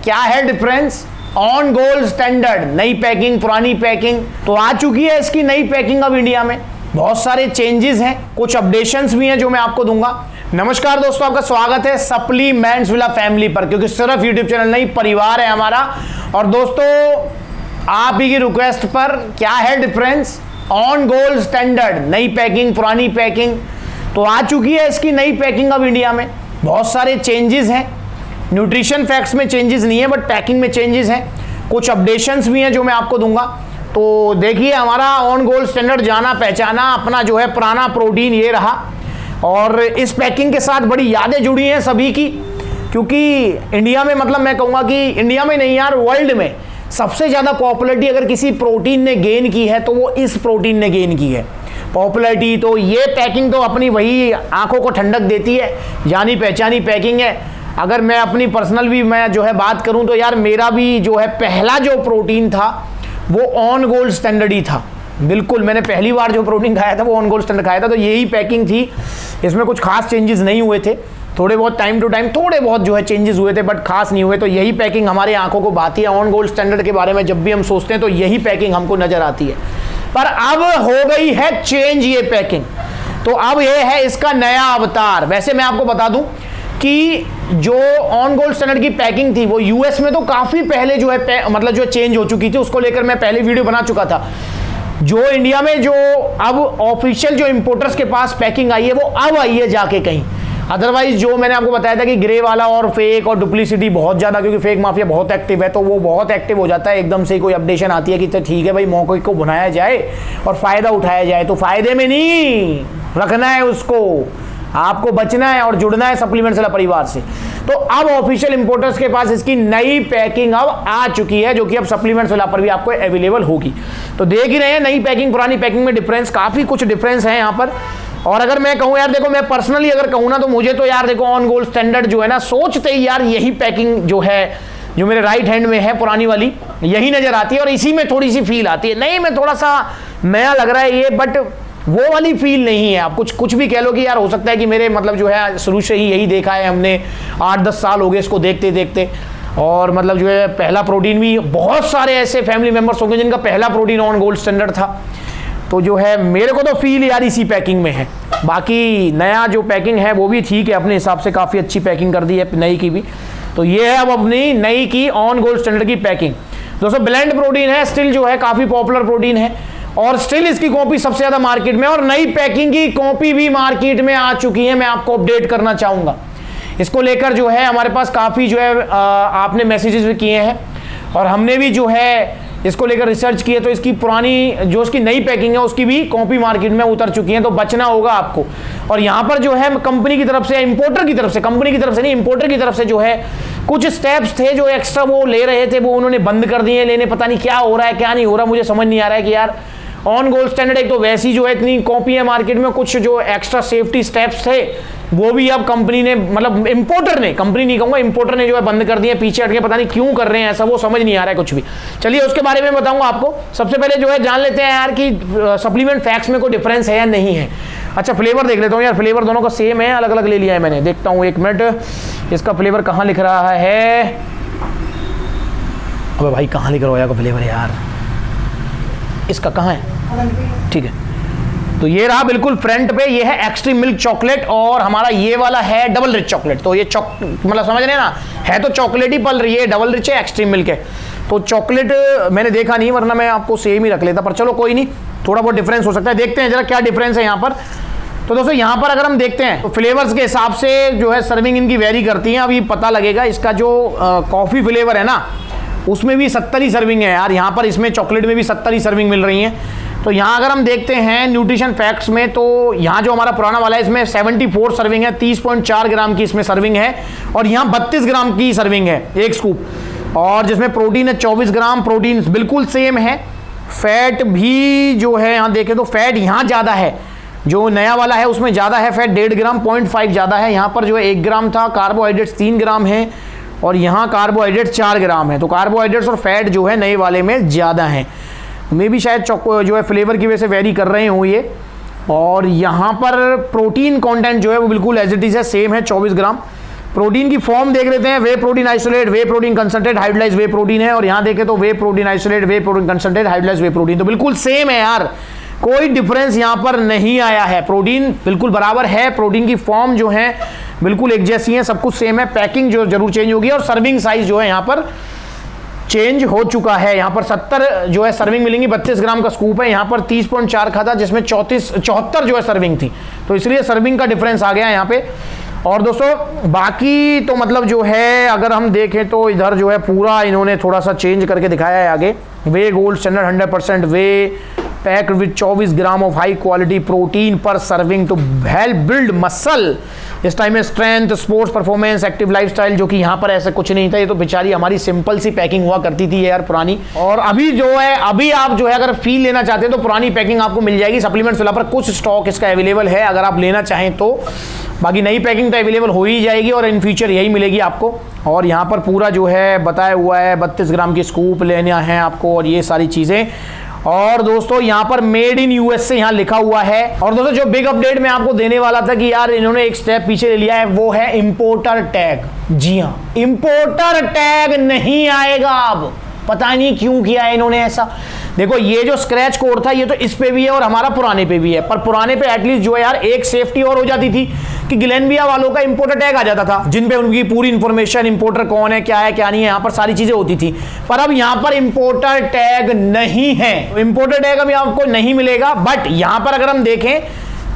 क्या है difference on gold standard, नई पैकिंग पुरानी पैकिंग। तो आ चुकी है इसकी नई पैकिंग अब इंडिया में, बहुत सारे चेंजेस हैं, कुछ अपडेशंस भी हैं जो मैं आपको दूंगा। नमस्कार दोस्तों, आपका स्वागत है सप्लीमेंट्स विला फैमिली पर, क्योंकि सिर्फ यूट्यूब चैनल नहीं परिवार है हमारा। और दोस्तों आप ही की रिक्वेस्ट पर क्या है डिफरेंस ऑन गोल्ड स्टैंडर्ड, नई पैकिंग पुरानी पैकिंग। तो आ चुकी है इसकी नई पैकिंग अब इंडिया में, बहुत सारे चेंजेस हैं। न्यूट्रिशन फैक्ट्स में चेंजेस नहीं है बट पैकिंग में चेंजेस हैं, कुछ अपडेशंस भी हैं जो मैं आपको दूंगा। तो देखिए हमारा ऑन गोल्ड स्टैंडर्ड जाना पहचाना अपना जो है पुराना प्रोटीन ये रहा, और इस पैकिंग के साथ बड़ी यादें जुड़ी हैं सभी की, क्योंकि इंडिया में मतलब मैं कहूँगा कि इंडिया में नहीं यार वर्ल्ड में सबसे ज़्यादा पॉपुलैरिटी अगर किसी प्रोटीन ने गेन की है तो वो इस प्रोटीन ने गेन की है पॉपुलैरिटी। तो ये पैकिंग तो अपनी वही आंखों को ठंडक देती है, जानी पहचानी पैकिंग है। अगर मैं अपनी पर्सनल भी मैं जो है बात करूं तो यार मेरा भी जो है पहला जो प्रोटीन था वो ऑन गोल्ड स्टैंडर्ड ही था। बिल्कुल मैंने पहली बार जो प्रोटीन खाया था वो ऑन गोल्ड स्टैंडर्ड खाया था, तो यही पैकिंग थी। इसमें कुछ खास चेंजेस नहीं हुए थे, थोड़े बहुत टाइम टू टाइम थोड़े बहुत जो है चेंजेस हुए थे बट खास नहीं हुए। तो यही पैकिंग हमारी आंखों को भाती है। ऑन गोल्ड स्टैंडर्ड के बारे में जब भी हम सोचते हैं तो यही पैकिंग हमको नजर आती है, पर अब हो गई है चेंज ये पैकिंग। तो अब ये है इसका नया अवतार। वैसे मैं आपको बता दूं कि जो ऑन गोल्ड स्टैंडर्ड की पैकिंग थी वो यूएस में तो काफी पहले जो है मतलब जो चेंज हो चुकी थी, उसको लेकर मैं पहले वीडियो बना चुका था। जो इंडिया में जो अब ऑफिशियल जो इंपोर्टर्स के पास पैकिंग आई है वो अब आई है जाके कहीं। अदरवाइज जो मैंने आपको बताया था कि ग्रे वाला और फेक और डुप्लीसिटी बहुत ज़्यादा, क्योंकि फेक माफिया बहुत एक्टिव है, तो वो बहुत एक्टिव हो जाता है। एकदम से कोई अपडेशन आती है कि ठीक है भाई मौके को भुनाया जाए और फ़ायदा उठाया जाए, तो फ़ायदे में नहीं रखना है उसको, आपको बचना है और जुड़ना है सप्लीमेंट्स वाला परिवार से। तो अब ऑफिशियल इंपोर्टर्स के पास इसकी नई पैकिंग अब आ चुकी है, जो कि अब सप्लीमेंट्स वाला पर भी आपको अवेलेबल होगी। तो देख ही रहे हैं नई पैकिंग पुरानी पैकिंग में डिफरेंस, काफ़ी कुछ डिफरेंस है यहाँ पर। और अगर मैं कहूँ यार देखो, मैं पर्सनली अगर कहूँ ना तो मुझे तो यार देखो ऑन गोल्ड स्टैंडर्ड जो है ना, सोचते ही यार यही पैकिंग जो है जो मेरे राइट हैंड में है पुरानी वाली, यही नज़र आती है और इसी में थोड़ी सी फील आती है। नहीं मैं थोड़ा सा नया लग रहा है ये, बट वो वाली फील नहीं है। आप कुछ भी कह लो कि यार हो सकता है कि मेरे मतलब जो है शुरू से ही यही देखा है हमने, 8-10 साल हो गए इसको देखते देखते। और मतलब जो है पहला प्रोटीन भी बहुत सारे ऐसे फैमिली मेम्बर्स होंगे जिनका पहला प्रोटीन ऑन गोल्ड स्टैंडर्ड था। तो जो है मेरे को तो फील यार इसी पैकिंग में है। बाकी नया जो पैकिंग है वो भी ठीक है, अपने हिसाब से काफ़ी अच्छी पैकिंग कर दी है नई की भी। तो ये है अब अपनी नई की ऑन गोल्ड स्टैंडर्ड की पैकिंग। दोस्तों ब्लेंड प्रोटीन है, स्टिल जो है काफ़ी पॉपुलर प्रोटीन है और स्टिल इसकी कॉपी सबसे ज़्यादा मार्केट में, और नई पैकिंग की कॉपी भी मार्केट में आ चुकी है। मैं आपको अपडेट करना चाहूँगा इसको लेकर। जो है हमारे पास काफ़ी जो है आपने मैसेजेस भी किए हैं और हमने भी जो है इसको लेकर रिसर्च की है। तो इसकी पुरानी जो इसकी नई पैकिंग है उसकी भी कॉपी मार्केट में उतर चुकी है, तो बचना होगा आपको। और यहाँ पर जो है कंपनी की तरफ से, इंपोर्टर की तरफ से, कंपनी की तरफ से नहीं इंपोर्टर की तरफ से जो है कुछ स्टेप्स थे जो एक्स्ट्रा वो ले रहे थे, वो उन्होंने बंद कर दिए लेने। पता नहीं क्या हो रहा है क्या नहीं हो रहा, मुझे समझ नहीं आ रहा है कि यार ऑन गोल्ड स्टैंडर्ड एक तो वैसी जो है इतनी कॉपी है मार्केट में, कुछ जो एक्स्ट्रा सेफ्टी स्टेप्स थे वो भी अब कंपनी ने, मतलब इंपोर्टर ने, कंपनी नहीं कहूँगा, इंपोर्टर ने जो है बंद कर दिए, पीछे हटके पता नहीं क्यों कर रहे हैं ऐसा, वो समझ नहीं आ रहा है कुछ भी। चलिए उसके बारे में बताऊंगा आपको। सबसे पहले जो है जान लेते हैं यार कि सप्लीमेंट फैक्ट्स में कोई डिफरेंस है या नहीं है। अच्छा फ्लेवर देख लेता हूँ यार, फ्लेवर दोनों का सेम है, अलग अलग ले लिया है मैंने। देखता हूँ एक मिनट, इसका फ्लेवर कहाँ लिख रहा है। अबे भाई कहाँ लिख रहा है फ्लेवर यार, इसका कहाँ है, ठीक है। तो ये रहा बिल्कुल फ्रंट पे, ये है एक्सट्रीम मिल्क चॉकलेट और हमारा ये वाला है डबल रिच चॉकलेट। तो ये मतलब समझ रहे हैं ना, है तो चॉकलेट ही पल रही है, डबल रिच है, एक्सट्रीम मिल्क है। तो चॉकलेट मैंने देखा नहीं, वरना मैं आपको सेम ही रख लेता, पर चलो कोई नहीं, थोड़ा बहुत डिफरेंस हो सकता है। देखते हैं जरा क्या डिफरेंस है यहाँ पर। तो दोस्तों यहाँ पर अगर हम देखते हैं तो फ्लेवर्स के हिसाब से जो है सर्विंग इनकी वेरी करती हैं। अभी पता लगेगा इसका जो कॉफ़ी फ्लेवर है ना उसमें भी 70 ही सर्विंग है यार यहाँ पर, इसमें चॉकलेट में भी 70 ही सर्विंग मिल रही हैं। तो यहाँ अगर हम देखते हैं न्यूट्रिशन फैक्ट्स में, तो यहाँ जो हमारा पुराना वाला है इसमें 74 सर्विंग है, 30.4 ग्राम की इसमें सर्विंग है, और यहाँ 32 ग्राम की सर्विंग है एक स्कूप। और जिसमें प्रोटीन है 24 ग्राम, प्रोटीन बिल्कुल सेम है। फैट भी जो है यहाँ देखें तो फैट यहाँ ज़्यादा है, जो नया वाला है उसमें ज़्यादा है फैट, 1.5 ग्राम 0.5 ज़्यादा है। यहाँ पर जो है 1 ग्राम था। कार्बोहाइड्रेट्स 3 ग्राम है और यहाँ कार्बोहाइड्रेट 4 ग्राम है। तो कार्बोहाइड्रेट्स और फैट जो है नए वाले में ज़्यादा है। मे भी शायद जो है फ्लेवर की वजह से वेरी कर रहे हों ये। और यहाँ पर प्रोटीन कंटेंट जो है वो बिल्कुल एज इट इज़ है, सेम है 24 ग्राम। प्रोटीन की फॉर्म देख लेते हैं, वे प्रोटीन आइसोलेट, वे प्रोटीन कंसंट्रेट, हाइड्रोलाइज वे प्रोटीन है, और यहां देखें तो वे प्रोटीन आइसोलेट, वे प्रोटीन कंसंट्रेट, हाइड्रोलाइज वे प्रोटीन, तो बिल्कुल सेम है यार, कोई डिफरेंस यहां पर नहीं आया है, प्रोटीन बिल्कुल बराबर है, प्रोटीन की फॉर्म जो है बिल्कुल एक जैसी है, सब कुछ सेम है, पैकिंग जो जरूर चेंज होगी, और सर्विंग साइज जो है यहां पर चेंज हो चुका है। यहां पर 70 जो है सर्विंग मिलेंगी, 32 ग्राम का स्कूप है, यहां पर 30.4 का था जिसमें 74 जो है सर्विंग थी, तो इसलिए सर्विंग का डिफरेंस आ गया यहां पे। और दोस्तों बाकी तो मतलब जो है अगर हम देखें तो इधर जो है पूरा इन्होंने थोड़ा सा चेंज करके दिखाया है आगे, whey gold standard 100% whey packed with 24 gram of high quality protein per serving to help build muscle, इस टाइम में strength, sports performance, active lifestyle, जो कि यहाँ पर ऐसा कुछ नहीं था, ये तो बेचारी हमारी सिंपल सी पैकिंग हुआ करती थी यार पुरानी। और अभी जो है अभी आप जो है अगर फील लेना चाहते हैं तो पुरानी पैकिंग आपको मिल जाएगी सप्लीमेंट्स वाला पर, कुछ स्टॉक इसका अवेलेबल है अगर आप लेना चाहें तो, बाकी नई पैकिंग तो अवेलेबल हो ही जाएगी और इन फ्यूचर यही मिलेगी आपको। और यहाँ पर पूरा जो है बताया हुआ है 32 ग्राम की स्कूप लेना है आपको और ये सारी चीज़ें। और दोस्तों यहाँ पर मेड इन यूएस से यहाँ लिखा हुआ है। और दोस्तों जो बिग अपडेट मैं आपको देने वाला था कि यार इन्होंने एक स्टेप पीछे ले लिया है, वो है इंपोर्टर टैग। जी हाँ, इंपोर्टर टैग नहीं आएगा अब, पता नहीं क्यों किया है इन्होंने ऐसा। देखो ये जो स्क्रैच कोड था ये तो इस पे भी है और हमारा पुराने पे भी है, पर पुराने पे एटलीस्ट जो है यार एक सेफ्टी और हो जाती थी कि ग्लेनबिया वालों का इंपोर्टर टैग आ जाता था, जिन पे उनकी पूरी इंफॉर्मेशन, इंपोर्टर कौन है क्या नहीं है, यहाँ पर सारी चीजें होती थी। पर अब यहाँ पर इंपोर्टर टैग नहीं है, इंपोर्टर टैग अभी आपको नहीं मिलेगा। बट यहाँ पर अगर हम देखें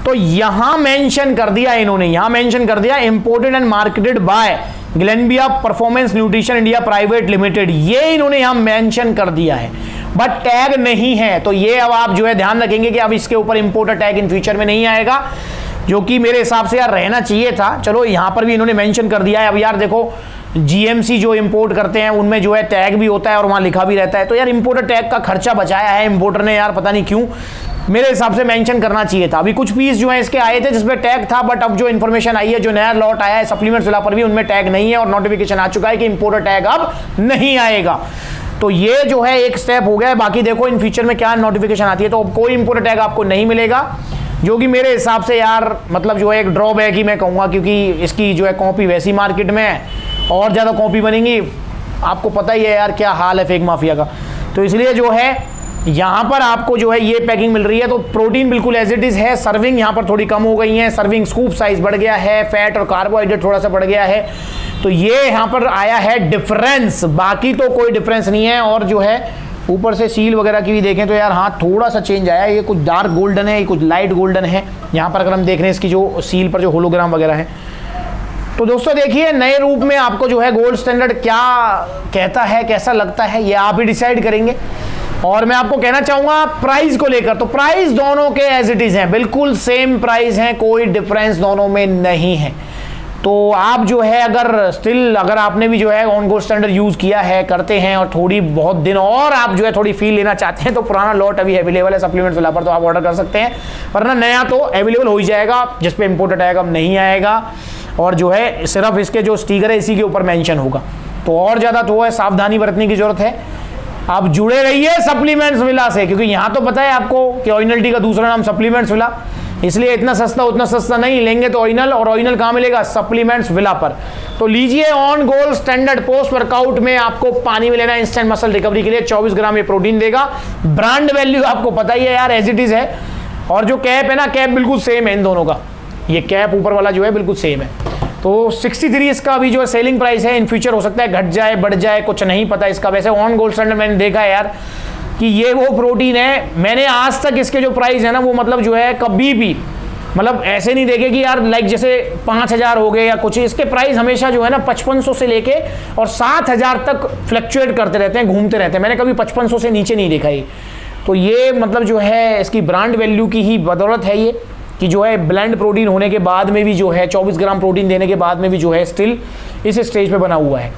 तो यहां मेंशन कर दिया इन्होंने, यहां मेंशन कर दिया imported and marketed bye ग्लेनबिया performance nutrition India private limited, ये इन्होंने यहां मेंशन कर दिया है, बट टैग नहीं है। तो ये अब आप जो है ध्यान रखेंगे कि अब इसके ऊपर इंपोर्टर टैग इन फ्यूचर में नहीं आएगा, जो कि मेरे हिसाब से यार रहना चाहिए था। चलो यहां पर भी इन्होंने मेंशन कर दिया है। अब यार देखो जीएमसी जो इंपोर्ट करते हैं उनमें जो है टैग भी होता है और वहां लिखा भी रहता है, तो यार इंपोर्टर टैग का खर्चा बचाया है इंपोर्टर ने यार, पता नहीं क्यों, मेरे हिसाब से मेंशन करना चाहिए था। अभी कुछ पीस जो है इसके आए थे जिसमें टैग था, बट अब जो इन्फॉर्मेशन आई है, जो नया लॉट आया है सप्लीमेंट्स वाला पर भी, उनमें टैग नहीं है और नोटिफिकेशन आ चुका है कि इंपोर्टर टैग अब नहीं आएगा। तो ये जो है एक स्टेप हो गया है। बाकी देखो इन फ्यूचर में क्या नोटिफिकेशन आती है, तो अब कोई इंपोर्टर टैग आपको नहीं मिलेगा, जो कि मेरे हिसाब से यार मतलब जो है एक ड्रॉबैक ही मैं कहूँगा, क्योंकि इसकी जो है कॉपी वैसी मार्केट में है और ज़्यादा कॉपी बनेंगी, आपको पता ही है यार क्या हाल है फेक माफिया का। तो इसलिए जो है यहाँ पर आपको जो है ये पैकिंग मिल रही है। तो प्रोटीन बिल्कुल एज इट इज है, सर्विंग यहाँ पर थोड़ी कम हो गई है, सर्विंग स्कूप साइज बढ़ गया है, फैट और कार्बोहाइड्रेट थोड़ा सा बढ़ गया है, तो ये यहाँ पर आया है डिफरेंस, बाकी तो कोई डिफरेंस नहीं है। और जो है ऊपर से सील वगैरह की भी देखें तो यार हाँ थोड़ा सा चेंज आया है, ये कुछ डार्क गोल्डन है, ये कुछ लाइट गोल्डन है। यहाँ पर अगर हम देख रहे हैं इसकी जो सील पर जो होलोग्राम वगैरह है, तो दोस्तों देखिए नए रूप में आपको जो है गोल्ड स्टैंडर्ड क्या कहता है, कैसा लगता है, ये आप ही डिसाइड करेंगे। और मैं आपको कहना चाहूंगा प्राइस को लेकर, तो प्राइस दोनों के एज इट इज हैं, बिल्कुल सेम प्राइस हैं, कोई डिफरेंस दोनों में नहीं है। तो आप जो है अगर स्टिल अगर आपने भी जो है ऑन गोल्ड स्टैंडर्ड यूज किया है, करते हैं और थोड़ी बहुत दिन और आप जो है थोड़ी फील लेना चाहते हैं, तो पुराना लॉट अभी अवेलेबल है सप्लीमेंट्स वाला पर, तो आप ऑर्डर कर सकते हैं, वरना नया तो अवेलेबल हो ही जाएगा जिसपे इंपोर्टेड आएगा, अब नहीं आएगा। और जो है सिर्फ इसके जो स्टिकर है इसी के ऊपर मेंशन होगा। तो और ज़्यादा तो है सावधानी बरतने की जरूरत है। आप जुड़े रहिए सप्लीमेंट्स विला से, क्योंकि यहाँ तो पता है आपको कि ऑरिजिनल टी का दूसरा नाम सप्लीमेंट्स विला, इसलिए इतना सस्ता उतना सस्ता नहीं लेंगे तो ऑरिजिनल, और ऑरिजिनल कहाँ मिलेगा, सप्लीमेंट्स विला पर। तो लीजिए on gold standard post workout में आपको पानी में लेना इंस्टेंट मसल रिकवरी के लिए 24 ग्राम ये प्रोटीन देगा। ब्रांड वैल्यू आपको पता ही है यार एज इट इज है। और जो कैप है ना, कैप बिल्कुल सेम है इन दोनों का, ये कैप ऊपर वाला जो है बिल्कुल सेम है। तो 63 इसका अभी जो है सेलिंग प्राइस है, इन फ्यूचर हो सकता है घट जाए बढ़ जाए, कुछ नहीं पता इसका। वैसे ऑन गोल्ड स्टैंडर्ड मैंने देखा है यार कि ये वो प्रोटीन है, मैंने आज तक इसके जो प्राइस है ना वो मतलब जो है कभी भी मतलब ऐसे नहीं देखे कि यार लाइक जैसे 5000 हो गए या कुछ, इसके प्राइस हमेशा जो है ना 5500 से लेके और 7000 तक फ्लक्चुएट करते रहते हैं, घूमते रहते हैं। मैंने कभी 5500 से नीचे नहीं देखा ये। तो ये मतलब जो है इसकी ब्रांड वैल्यू की ही बदौलत है ये, कि जो है ब्लेंड प्रोटीन होने के बाद में भी जो है 24 ग्राम प्रोटीन देने के बाद में भी जो है स्टिल इस स्टेज पे बना हुआ है।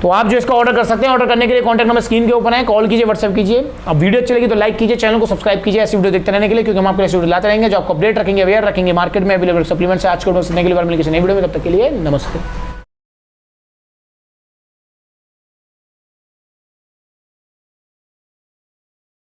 तो आप जो इसका ऑर्डर कर सकते हैं। ऑर्डर करने के लिए कॉन्टैक्ट नंबर स्क्रीन के ऊपर है, कॉल कीजिए, व्हाट्सएप कीजिए। अब वीडियो अच्छी लगी तो लाइक कीजिए, चैनल को सब्सक्राइब कीजिए ऐसी वीडियो देखते रहने के लिए, क्योंकि हम आपको ऐसी वीडियो लाते रहेंगे जो आपको अपडेट रखेंगे, अवेयर रखेंगे मार्केट में अवेलेबल सप्लीमेंट से। आज को सीखने के लिए मिलेंगे किसी नई वीडियो में, तब तक के लिए नमस्ते।